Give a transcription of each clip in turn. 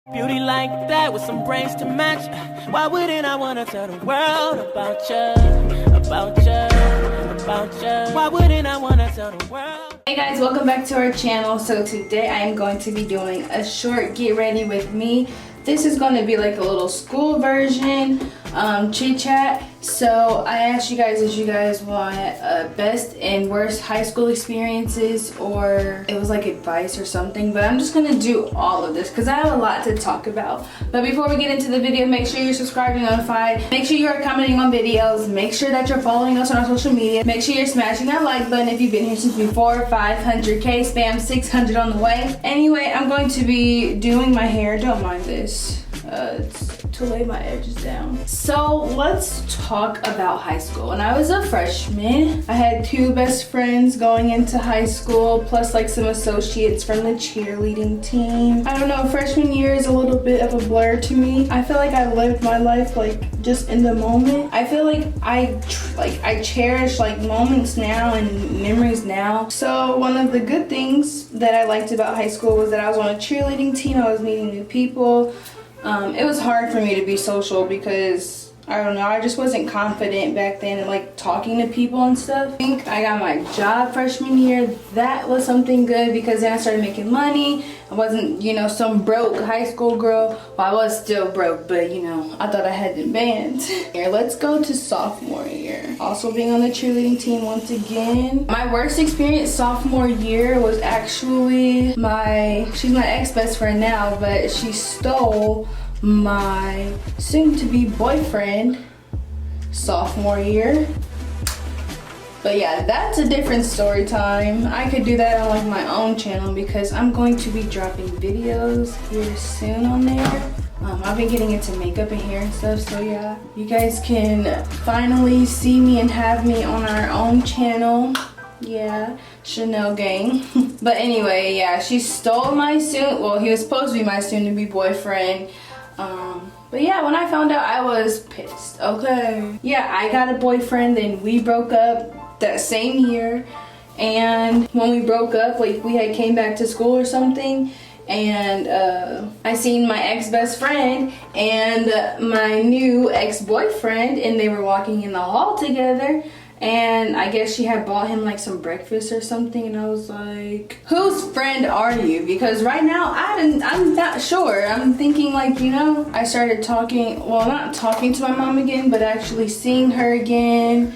Beauty like that with some brains to match. Why wouldn't I wanna tell the world about you, about you, about you? Why wouldn't I wanna tell the world? Hey guys, welcome back to our channel. So today I am going to be doing a short get ready with me. This is going to be like a little school version, chit chat. So I asked you guys if you guys want best and worst high school experiences, or it was like advice or something, but I'm just going to do all of this because I have a lot to talk about. But before we get into the video, make sure you're subscribed and notified. Make sure you are commenting on videos. Make sure that you're following us on our social media. Make sure you're smashing that like button if you've been here since before 500k. Spam 600 on the way. Anyway, I'm going to be doing my hair. Don't mind this. It's to lay my edges down. So let's talk about high school. When I was a freshman, I had 2 best friends going into high school, plus like some associates from the cheerleading team. I don't know, freshman year is a little bit of a blur to me. I feel like I lived my life like just in the moment. I feel like I cherish like moments now and memories now. So one of the good things that I liked about high school was that I was on a cheerleading team. I was meeting new people. It was hard for me to be social because, I don't know, I just wasn't confident back then in like talking to people and stuff. I think I got my job freshman year. That was something good because then I started making money. I wasn't, you know, some broke high school girl. Well, I was still broke, but you know, I thought I had the band. Here, let's go to sophomore year. Also being on the cheerleading team once again. My worst experience sophomore year was actually she's my ex-best friend now, but she stole my soon-to-be boyfriend sophomore year. But yeah, that's a different story time. I could do that on like my own channel because I'm going to be dropping videos here soon on there. I've been getting into makeup and hair and stuff, so yeah, you guys can finally see me and have me on our own channel. Yeah, Chanelle gang. But anyway, yeah, she stole my he was supposed to be my soon-to-be boyfriend. But yeah, when I found out, I was pissed, okay? Yeah, I got a boyfriend, then we broke up that same year. And when we broke up, like we had came back to school or something, and I seen my ex-best friend and my new ex-boyfriend, and they were walking in the hall together. And I guess she had bought him like some breakfast or something, and I was like, whose friend are you? Because right now I'm not sure. I'm thinking like, you know, I started talking, well, not talking to my mom again, but actually seeing her again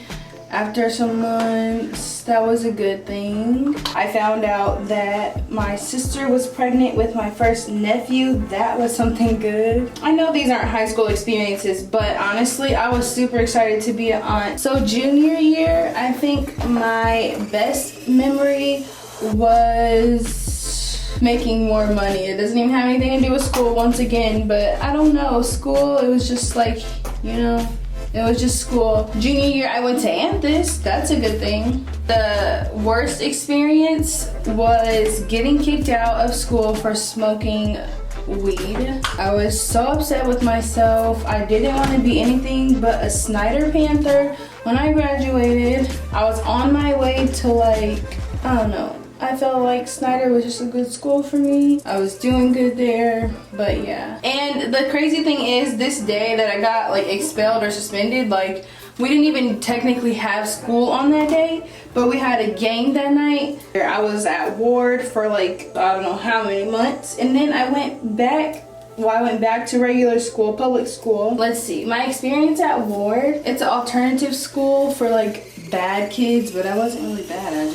after some months. That was a good thing. I found out that my sister was pregnant with my first nephew. That was something good. I know these aren't high school experiences, but honestly, I was super excited to be an aunt. So junior year, I think my best memory was making more money. It doesn't even have anything to do with school once again, but I don't know, school, it was just like, you know, it was just school. Junior year, I went to Anthus. That's a good thing. The worst experience was getting kicked out of school for smoking weed. I was so upset with myself. I didn't want to be anything but a Snyder Panther. When I graduated, I was on my way to like, I don't know, I felt like Snyder was just a good school for me. I was doing good there, but yeah. And the crazy thing is, this day that I got like expelled or suspended, like we didn't even technically have school on that day, but we had a game that night. I was at Ward for like, I don't know how many months, and then I went back. Well, I went back to regular school, public school. Let's see, my experience at Ward, it's an alternative school for like bad kids, but I wasn't really bad.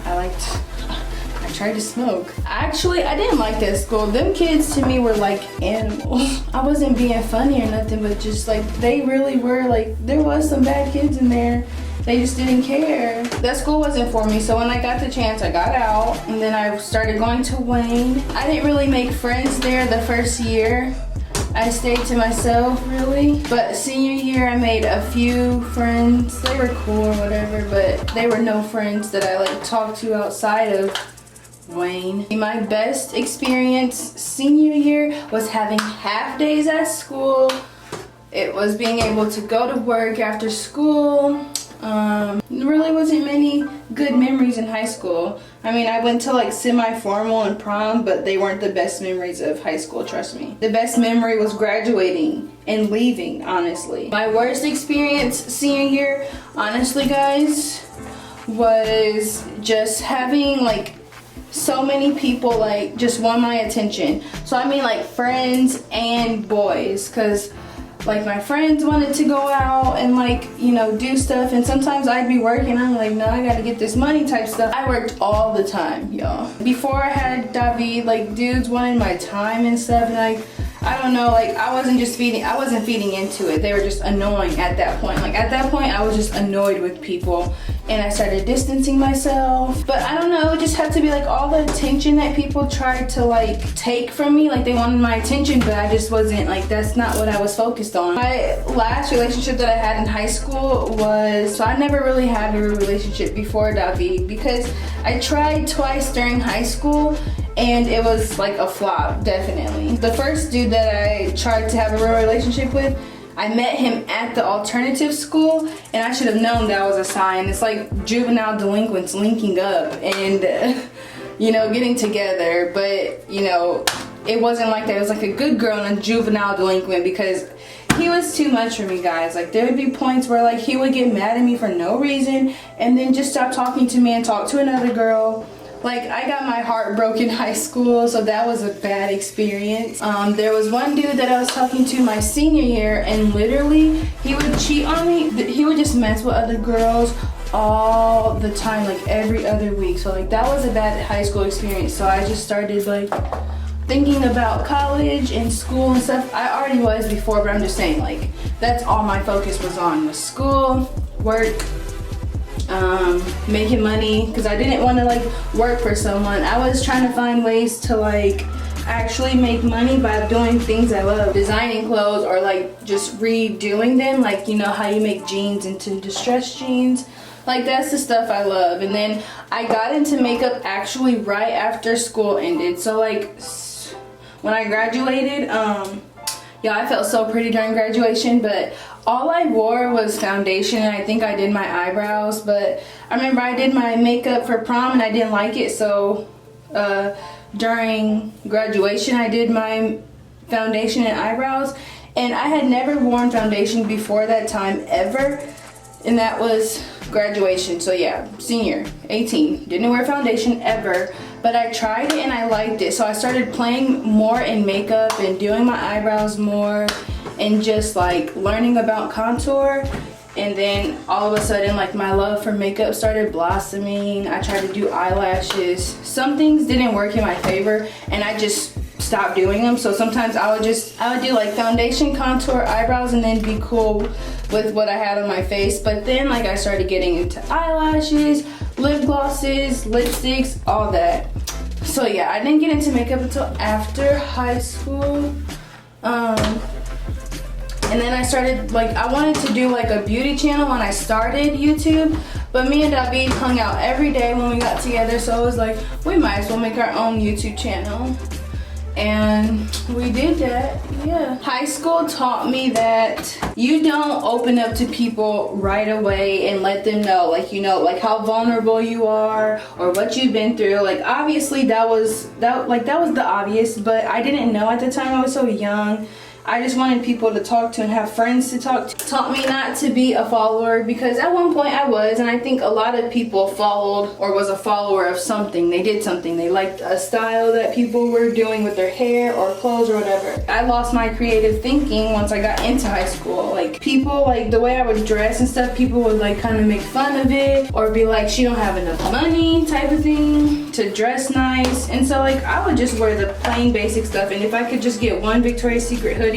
I tried to smoke. Actually, I didn't like that school. Them kids to me were like animals. I wasn't being funny or nothing, but just like they really were like, there was some bad kids in there. They just didn't care. That school wasn't for me, so when I got the chance, I got out. And then I started going to Wayne. I didn't really make friends there the first year. I stayed to myself, really. But senior year, I made a few friends. They were cool or whatever, but they were no friends that I like talked to outside of Wayne. My best experience senior year was having half days at school. It was being able to go to work after school. There really wasn't many good memories in high school. I mean, I went to like semi-formal and prom, but they weren't the best memories of high school, trust me. The best memory was graduating and leaving, honestly. My worst experience senior year, honestly guys, was just having like so many people like just want my attention. So I mean like friends and boys, because like my friends wanted to go out and like, you know, do stuff, and sometimes I'd be working. I'm like, no, I gotta get this money type stuff. I worked all the time, y'all. Before I had David, like dudes wanted my time and stuff, and like I don't know, like I wasn't feeding into it. They were just annoying at that point. Like at that point I was just annoyed with people, and I started distancing myself. But I don't know, it just had to be like all the attention that people tried to like take from me. Like they wanted my attention, but I just wasn't, like that's not what I was focused on. My last relationship that I had in high school was, so I never really had a relationship before David, because I tried twice during high school and it was like a flop, definitely. The first dude that I tried to have a real relationship with, I met him at the alternative school, and I should have known that was a sign. It's like juvenile delinquents linking up and you know, getting together, but you know, it wasn't like that. It was like a good girl and a juvenile delinquent, because he was too much for me, guys. Like there would be points where like he would get mad at me for no reason and then just stop talking to me and talk to another girl. Like I got my heart broken in high school, so that was a bad experience. There was one dude that I was talking to my senior year, and literally he would cheat on me. He would just mess with other girls all the time, like every other week. So like that was a bad high school experience. So I just started like thinking about college and school and stuff. I already was before, but I'm just saying like that's all my focus was on, was school, work, making money, because I didn't want to like work for someone. I was trying to find ways to like actually make money by doing things I love, designing clothes or like just redoing them, like you know how you make jeans into distressed jeans. Like that's the stuff I love. And then I got into makeup actually right after school ended. So like when I graduated, yeah, I felt so pretty during graduation, but all I wore was foundation, and I think I did my eyebrows. But I remember I did my makeup for prom and I didn't like it, so during graduation I did my foundation and eyebrows, and I had never worn foundation before that time ever, and that was graduation. So yeah, senior, 18, didn't wear foundation ever, but I tried it and I liked it. So I started playing more in makeup and doing my eyebrows more and just like learning about contour. And then all of a sudden like my love for makeup started blossoming. I tried to do eyelashes. Some things didn't work in my favor and I just stopped doing them. So sometimes I would do like foundation, contour, eyebrows, and then be cool with what I had on my face. But then like I started getting into eyelashes, lip glosses, lipsticks, all that. So yeah, I didn't get into makeup until after high school. And then I started, like, I wanted to do like a beauty channel when I started YouTube, but me and David hung out every day when we got together, so it was like, we might as well make our own YouTube channel. And we did that, yeah. High school taught me that you don't open up to people right away and let them know, like, you know, like how vulnerable you are or what you've been through. Like, obviously that was the obvious, but I didn't know at the time. I was so young. I just wanted people to talk to and have friends to talk to. Taught me not to be a follower, because at one point I was, and I think a lot of people followed or was a follower of something. They did something. They liked a style that people were doing with their hair or clothes or whatever. I lost my creative thinking once I got into high school. Like people, like the way I would dress and stuff, people would like kind of make fun of it or be like, she don't have enough money type of thing to dress nice. And so like I would just wear the plain basic stuff, and if I could just get one Victoria's Secret hoodie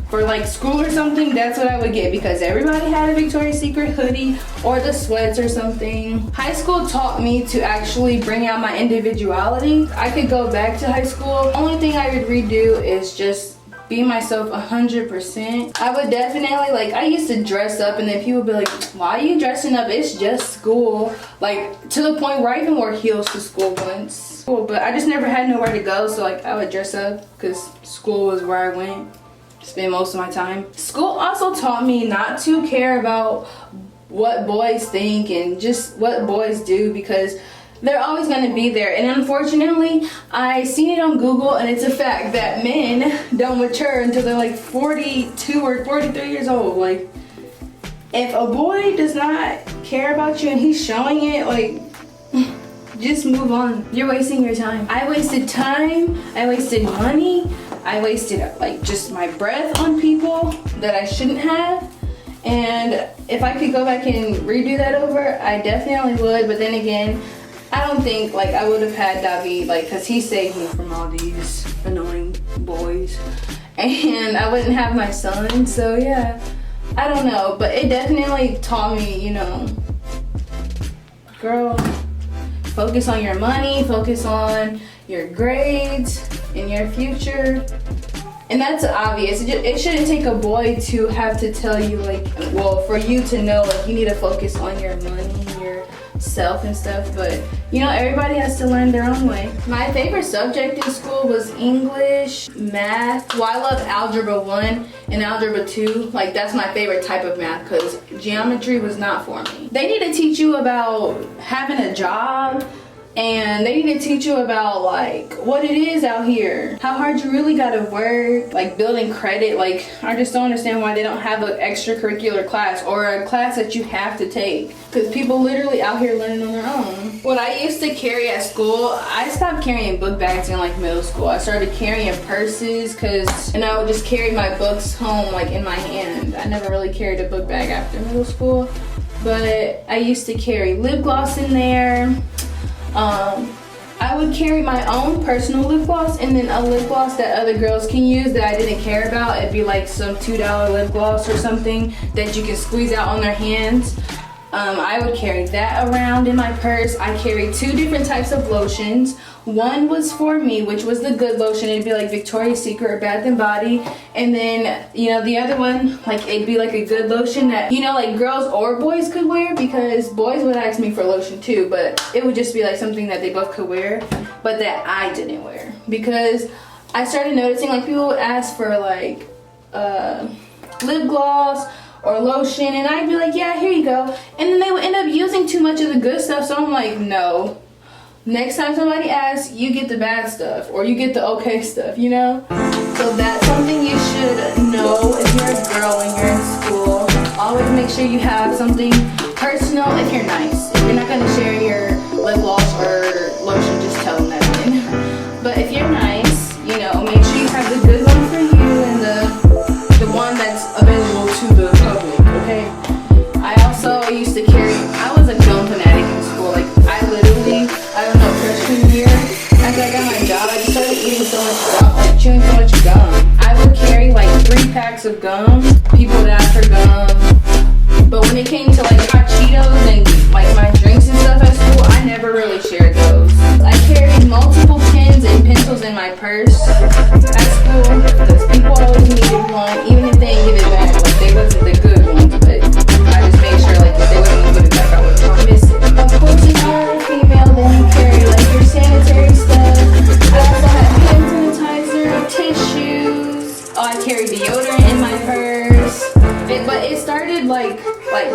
for like school or something, that's what I would get, because everybody had a Victoria's Secret hoodie or the sweats or something. High school taught me to actually bring out my individuality. I could go back to high school. Only thing I would redo is just be myself 100%. I would definitely, like, I used to dress up and then people would be like, why are you dressing up? It's just school. Like, to the point where I even wore heels to school once. But I just never had nowhere to go, so like I would dress up because school was where I went. Spend most of my time. School also taught me not to care about what boys think and just what boys do, because they're always going to be there. And unfortunately, I seen it on Google, and it's a fact that men don't mature until they're like 42 or 43 years old. Like, if a boy does not care about you and he's showing it, like, just move on. You're wasting your time. I wasted time, I wasted money, I wasted like just my breath on people that I shouldn't have. And if I could go back and redo that over, I definitely would. But then again, I don't think like I would have had David, like, cause he saved me from all these annoying boys, and I wouldn't have my son. So yeah, I don't know, but it definitely taught me, you know, girl, focus on your money, focus on your grades and your future. And that's obvious. It shouldn't take a boy to have to tell you, like, well, for you to know, like, you need to focus on your money, yourself and stuff. But, you know, everybody has to learn their own way. My favorite subject in school was English, math. Well, I love Algebra 1 and Algebra 2. Like, that's my favorite type of math because geometry was not for me. They need to teach you about having a job. And they need to teach you about like what it is out here, how hard you really gotta work, like building credit. Like, I just don't understand why they don't have an extracurricular class or a class that you have to take, because people literally out here learning on their own. What I used to carry at school, I stopped carrying book bags in like middle school. I started carrying purses and I would just carry my books home like in my hand. I never really carried a book bag after middle school, but I used to carry lip gloss in there. I would carry my own personal lip gloss and then a lip gloss that other girls can use that I didn't care about. It'd be like some $2 lip gloss or something that you can squeeze out on their hands. I would carry that around in my purse. I carried 2 different types of lotions. One was for me, which was the good lotion. It'd be like Victoria's Secret or Bath and Body. And then, you know, the other one, like, it'd be like a good lotion that, you know, like girls or boys could wear, because boys would ask me for lotion too, but it would just be like something that they both could wear, but that I didn't wear. Because I started noticing, like, people would ask for like lip gloss or lotion, and I'd be like, yeah, here you go. And then they would end up using too much of the good stuff, so I'm like, no. Next time somebody asks, you get the bad stuff, or you get the okay stuff, you know? So that's something you should know if you're a girl and you're in school. Always make sure you have something personal if you're nice. If you're not gonna share your lip gloss or lotion, just tell them that in. But if you're nice, you know, make sure you have the good one for you and the one that's available to the public, okay? I also used to carry, I was a gum fanatic in school. Like, I literally, I don't know, freshman year, after I got my job, I just started eating so much gum, like chewing so much gum. I would carry like 3 packs of gum. People would ask for gum. But when it came to like hot Cheetos and like my drinks and stuff at school, I never really shared those. I carried multiple pens and pencils in my purse at school because people always needed one, even if they didn't give it back. Like, they wasn't the good ones, but I just made sure like if they wouldn't give it back, I wouldn't miss it. Of course, if you're a female, then you carry like your sanitary stuff. I also had hand sanitizer, tissues. Oh, I carried deodorant in my purse. But it started like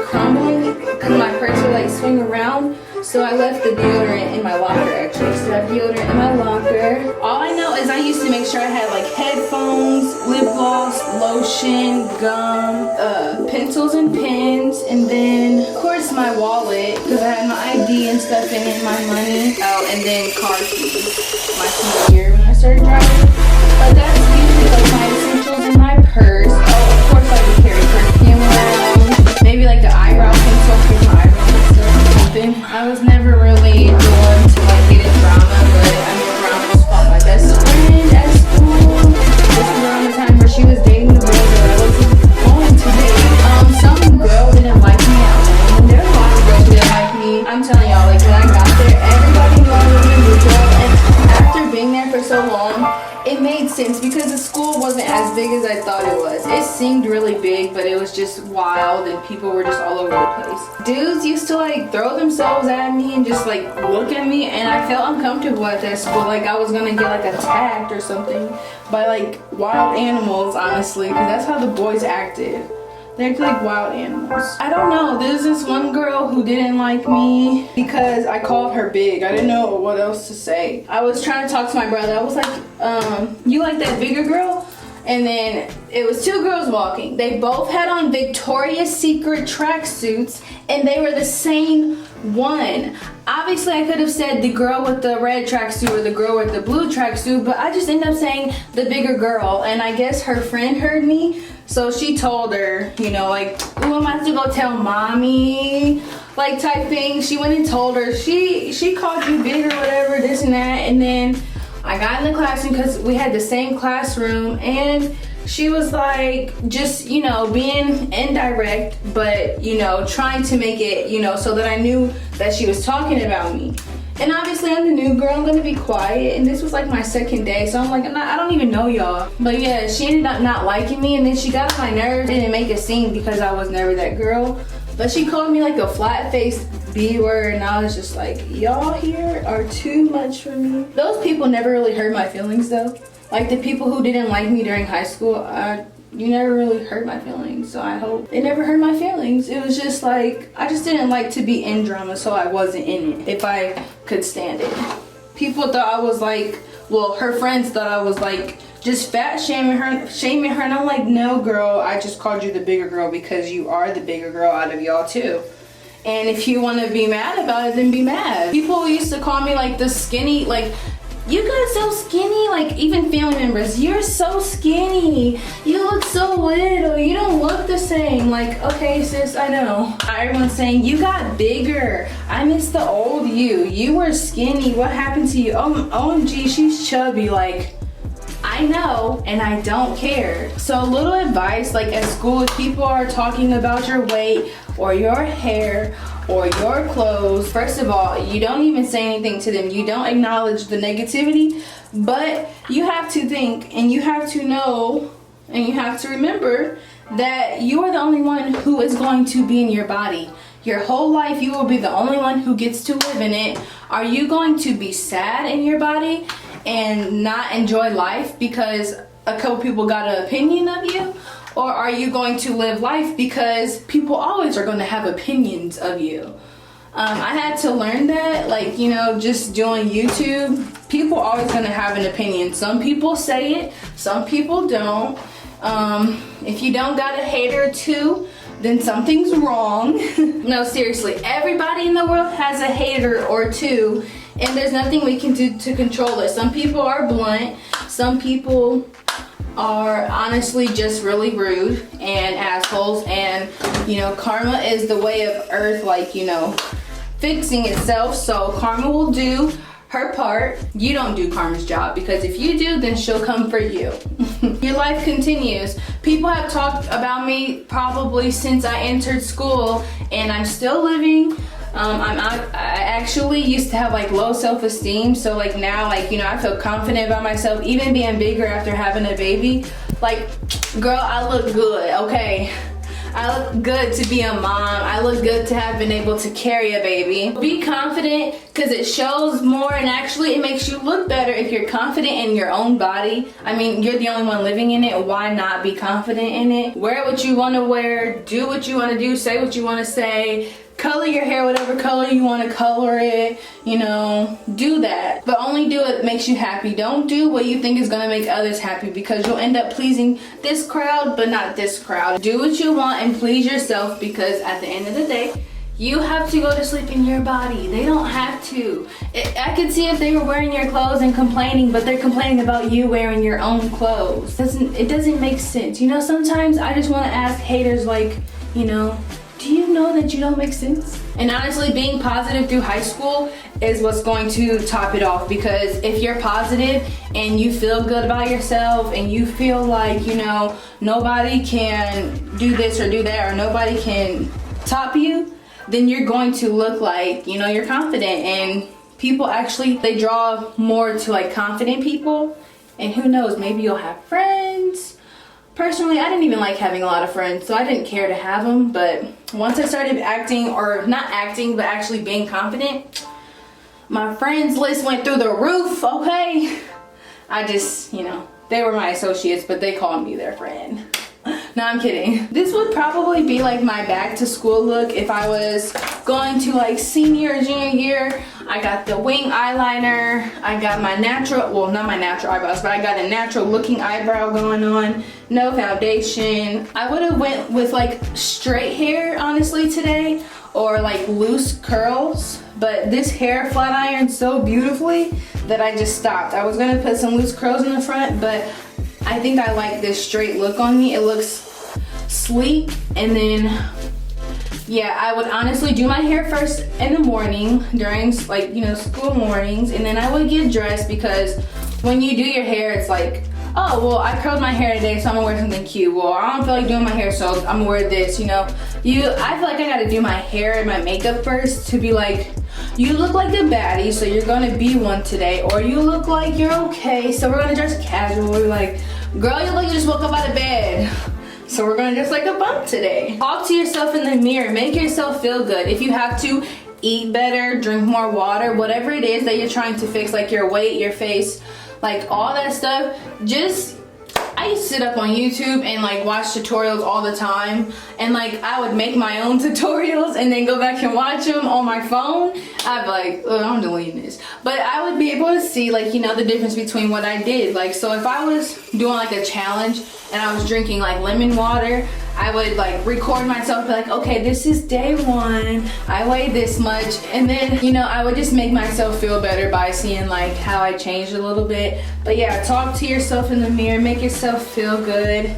crumbling because my purse would like swing around. So I left the deodorant in my locker, actually. I used to have deodorant in my locker. All I know is I used to make sure I had like headphones, lip gloss, lotion, gum, pencils and pens, and then of course my wallet, because I had my ID and stuff in it, my money. Oh, and then car keys, my senior year when I started driving. But that's usually like my essentials in my purse. Oh, of course I would carry perfume around. Maybe like the eyebrow pencil for my eyebrow pencil or something. I was never really the one to like get in drama, but I mean, drama was fought my best friend at school. This was around the time where she was dating the girl that I wasn't going to date. Some girl didn't like me at home. There were a lot of girls who didn't like me. I'm telling y'all, like when I got there, everybody knew I was a good girl, and after being there for so long, it made sense because the school wasn't as big as I thought it was. It seemed really big, but it was just wild and people were just all over the place. Dudes used to like throw themselves at me and just like look at me, and I felt uncomfortable at that school. Like I was gonna get like attacked or something by like wild animals, honestly, because that's how the boys acted. They're like wild animals. I don't know. There's this one girl who didn't like me because I called her big. I didn't know what else to say. I was trying to talk to my brother. I was like, you like that bigger girl? And then it was two girls walking. They both had on Victoria's Secret tracksuits and they were the same one. Obviously I could have said the girl with the red tracksuit or the girl with the blue tracksuit, but I just ended up saying the bigger girl. And I guess her friend heard me. So she told her, you know, like, ooh, I'm about to go tell mommy, like type thing. She went and told her, she called you big or whatever, this and that. And then I got in the classroom because we had the same classroom, and she was like, just, you know, being indirect, but, you know, trying to make it, you know, so that I knew that she was talking about me. And obviously I'm the new girl, I'm gonna be quiet, and this was like my second day, so I'm like, I don't even know y'all. But yeah, she ended up not liking me, and then she got on my nerves, didn't make a scene because I was never that girl. But she called me like a flat-faced B word, and I was just like, y'all here are too much for me. Those people never really hurt my feelings though. Like the people who didn't like me during high school, you never really hurt my feelings, so I hope they never hurt my feelings. It was just like, I just didn't like to be in drama, so I wasn't in it if I could stand it. People thought I was like, well, her friends thought I was like just fat shaming her, and I'm like, no girl, I just called you the bigger girl because you are the bigger girl out of y'all too. And if you want to be mad about it, then be mad. People used to call me like the skinny, like, you got so skinny, like even family members, you're so skinny, you look so little, you don't look the same. Like, okay sis, I know. Everyone's saying, you got bigger, I miss the old you were skinny, what happened to you? OMG, she's chubby. Like, I know, and I don't care. So little advice, like at school, if people are talking about your weight or your hair or your clothes, first of all, you don't even say anything to them. You don't acknowledge the negativity, but you have to think, and you have to know, and you have to remember that you are the only one who is going to be in your body. Your whole life, you will be the only one who gets to live in it. Are you going to be sad in your body and not enjoy life because a couple people got an opinion of you? Or are you going to live life because people always are going to have opinions of you? I had to learn that, like, you know, just doing YouTube, people always going to have an opinion. Some people say it, some people don't. If you don't got a hater or two, then something's wrong. No, seriously, everybody in the world has a hater or two, and there's nothing we can do to control it. Some people are blunt, some people are honestly just really rude and assholes, and you know, karma is the way of earth, like, you know, fixing itself. So karma will do her part. You don't do karma's job, because if you do, then she'll come for you. Your life continues. People have talked about me probably since I entered school, and I'm still living. I actually used to have like low self-esteem, so like now, like, you know, I feel confident about myself, even being bigger after having a baby. Like, girl, I look good, okay? I look good to be a mom. I look good to have been able to carry a baby. Be confident, because it shows more, and actually it makes you look better if you're confident in your own body. I mean, you're the only one living in it. Why not be confident in it? Wear what you want to wear, do what you want to do, say what you want to say, color your hair whatever color you want to color it, you know, do that. But only do what makes you happy. Don't do what you think is going to make others happy, because you'll end up pleasing this crowd but not this crowd. Do what you want and please yourself, because at the end of the day, you have to go to sleep in your body. They don't have to. I could see if they were wearing your clothes and complaining, but they're complaining about you wearing your own clothes. It doesn't make sense. You know, sometimes I just want to ask haters, like, you know, do you know that you don't make sense? And honestly, being positive through high school is what's going to top it off, because if you're positive and you feel good about yourself and you feel like, you know, nobody can do this or do that, or nobody can top you, then you're going to look like, you know, you're confident. And people actually, they draw more to like confident people, and who knows, maybe you'll have friends. Personally, I didn't even like having a lot of friends, so I didn't care to have them. But once I started acting, or not acting, but actually being confident, my friends list went through the roof, okay? I just, you know, they were my associates, but they called me their friend. No, I'm kidding. This would probably be like my back to school look if I was going to like senior or junior year. I got the wing eyeliner. I got my natural, well, not my natural eyebrows, but I got a natural looking eyebrow going on. No foundation. I would have went with like straight hair, honestly, today, or like loose curls. But this hair flat ironed so beautifully that I just stopped. I was gonna put some loose curls in the front, but I think I like this straight look on me. It looks sleek. And then, yeah, I would honestly do my hair first in the morning during, like, you know, school mornings, and then I would get dressed, because when you do your hair, it's like, oh, well, I curled my hair today, so I'm gonna wear something cute. Well, I don't feel like doing my hair, so I'm gonna wear this, you know. I feel like I gotta do my hair and my makeup first to be like, you look like the baddie, so you're gonna be one today, or you look like you're okay, so we're gonna dress casual. We're like, girl, you look like you just woke up out of bed, so we're gonna dress like a bump today. Talk to yourself in the mirror, make yourself feel good. If you have to, eat better, drink more water, whatever it is that you're trying to fix, like your weight, your face, like all that stuff. I used to sit up on YouTube and like watch tutorials all the time, and like I would make my own tutorials and then go back and watch them on my phone. I'd be like, oh, I'm deleting this. But I would be able to see, like, you know, the difference between what I did. Like, so if I was doing like a challenge and I was drinking like lemon water, I would like record myself, be like, okay, this is day 1, I weigh this much, and then, you know, I would just make myself feel better by seeing like how I changed a little bit. But yeah, talk to yourself in the mirror, make yourself feel good.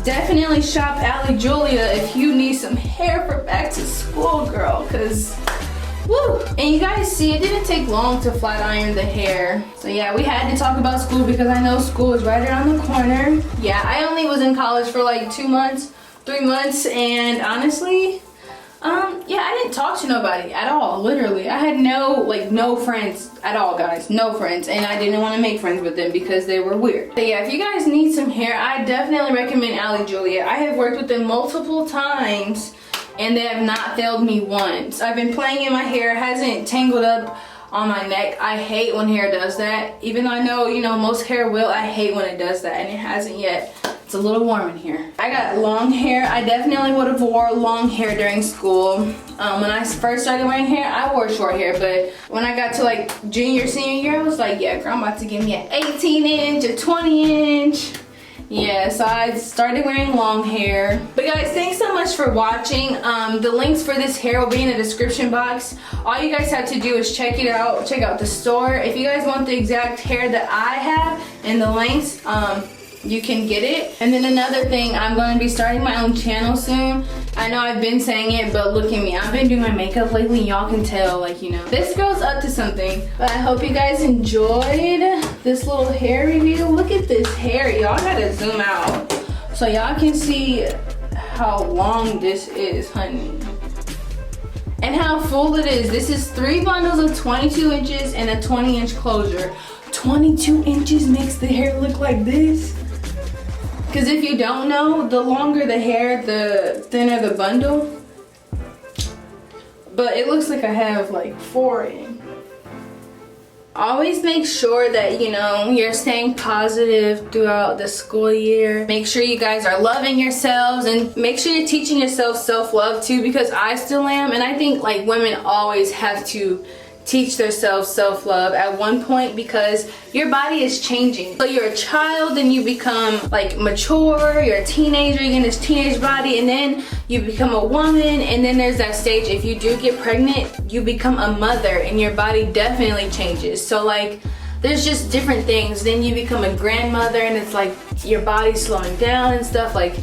Definitely shop Ali Julia if you need some hair for back to school, girl, cause woo! And you guys see, it didn't take long to flat iron the hair. So yeah, we had to talk about school because I know school is right around the corner. Yeah, I only was in college for like 2 months, 3 months, and honestly, yeah, I didn't talk to nobody at all, literally. I had no friends at all, guys, no friends, and I didn't want to make friends with them because they were weird. But yeah, if you guys need some hair, I definitely recommend Ali Julia. I have worked with them multiple times, and they have not failed me once. I've been playing in my hair, it hasn't tangled up on my neck. I hate when hair does that. Even though I know, you know, most hair will, I hate when it does that, and it hasn't yet. It's a little warm in here. I got long hair. I definitely would have wore long hair during school. When I first started wearing hair, I wore short hair, but when I got to like junior, senior year, I was like, yeah, girl, I'm about to give me an 18 inch, a 20 inch. Yeah, so I started wearing long hair. But guys, thanks so much for watching. The links for this hair will be in the description box. All you guys have to do is check it out. Check out the store. If you guys want the exact hair that I have and the links, you can get it. And then another thing, I'm going to be starting my own channel soon. I know I've been saying it, but look at me. I've been doing my makeup lately. Y'all can tell, like, you know, this girl's up to something. But I hope you guys enjoyed this little hair review. Look at this hair. Y'all gotta zoom out so y'all can see how long this is, honey. And how full it is. This is 3 bundles of 22 inches and a 20-inch closure. 22 inches makes the hair look like this. Because if you don't know, the longer the hair, the thinner the bundle. But it looks like I have like 4 in. Always make sure that, you know, you're staying positive throughout the school year. Make sure you guys are loving yourselves, and make sure you're teaching yourself self-love too, because I still am. And I think like women always have to teach themselves self-love at one point, because your body is changing. So you're a child, then you become like mature, you're a teenager, you get this teenage body, and then you become a woman, and then there's that stage, if you do get pregnant, you become a mother, and your body definitely changes. So like, there's just different things. Then you become a grandmother, and it's like your body's slowing down and stuff. Like,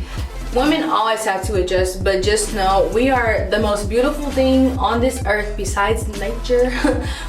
women always have to adjust, but just know we are the most beautiful thing on this earth besides nature.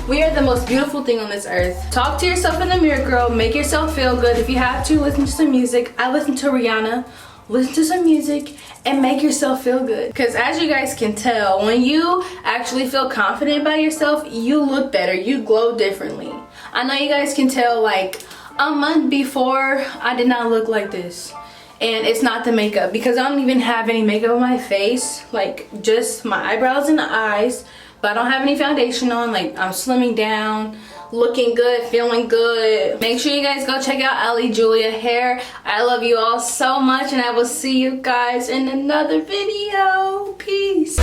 We are the most beautiful thing on this earth. Talk to yourself in the mirror, girl. Make yourself feel good. If you have to, listen to some music. I listen to Rihanna. Listen to some music and make yourself feel good. Because as you guys can tell, when you actually feel confident about yourself, you look better. You glow differently. I know you guys can tell, like a month before, I did not look like this. And it's not the makeup, because I don't even have any makeup on my face, like just my eyebrows and the eyes, but I don't have any foundation on. Like, I'm slimming down, looking good, feeling good. Make sure you guys go check out Ellie Julia hair. I love you all so much, and I will see you guys in another video. Peace.